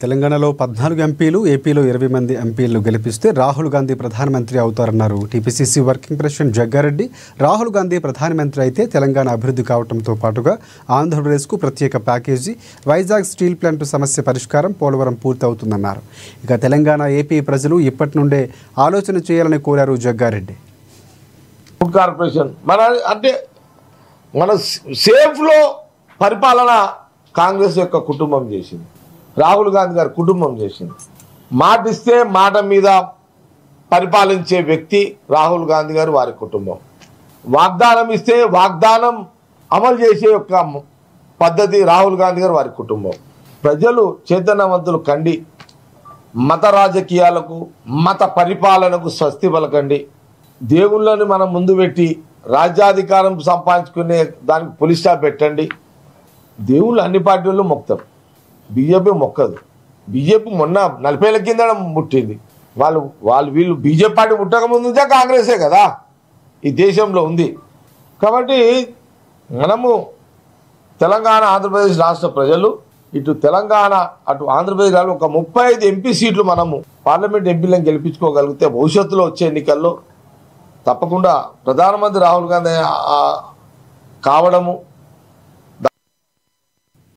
తెలంగాణలో 14 ఎంపీలు, ఏపీలో 20 మంది ఎంపీలు గెలిపిస్తే రాహుల్ గాంధీ ప్రధానమంత్రి అవుతారన్నారు TPCC working president Jaggareddy. Rahul Gandhi ప్రధానమంత్రి అయితే తెలంగాణ అభివృద్ధి కావడంతో పాటుగా ఆంధ్రప్రదేశ్కు ప్రత్యేక ప్యాకేజీ, వైజాగ్ స్టీల్ ప్లాంట్ సమస్య పరిష్కారం, పోలవరం పూర్తవుతుందన్నారు. ఇక తెలంగాణ, ఏపీ ప్రజలు ఇప్పటి నుండే ఆలోచన చేయాలని కోరారు జగ్గారెడ్డి. కార్పొరేషన్ మన సేఫ్లో పరిపాలన కాంగ్రెస్ యొక్క కుటుంబం చేసింది, రాహుల్ గాంధీ గారి కుటుంబం చేసింది. మాట ఇస్తే మాట మీద పరిపాలించే వ్యక్తి రాహుల్ గాంధీ గారు, వారి కుటుంబం. వాగ్దానం ఇస్తే వాగ్దానం అమలు చేసే యొక్క పద్ధతి రాహుల్ గాంధీ గారు, వారి కుటుంబం. ప్రజలు చైతన్యవంతులు కండి, మత రాజకీయాలకు, మత పరిపాలనకు స్వస్తి పలకండి. దేవుళ్ళని మనం ముందు పెట్టి రాజ్యాధికారం సంపాదించుకునే దానికి పులి స్టాప్ పెట్టండి. దేవుళ్ళు అన్ని పార్టీల్లో మొక్కుతారు, బీజేపీ మొక్కదు. బీజేపీ మొన్న 40 ఏళ్ల కింద ముట్టింది. వీళ్ళు బీజేపీ పార్టీ పుట్టకముందు కాంగ్రెసే కదా ఈ దేశంలో ఉంది. కాబట్టి మనము తెలంగాణ, ఆంధ్రప్రదేశ్ రాష్ట్ర ప్రజలు, ఇటు తెలంగాణ అటు ఆంధ్రప్రదేశ్ ఒక 35 ఎంపీ సీట్లు మనము పార్లమెంట్ ఎంపీలను గెలిపించుకోగలిగితే భవిష్యత్తులో వచ్చే ఎన్నికల్లో తప్పకుండా ప్రధానమంత్రి రాహుల్ గాంధీ కావడము,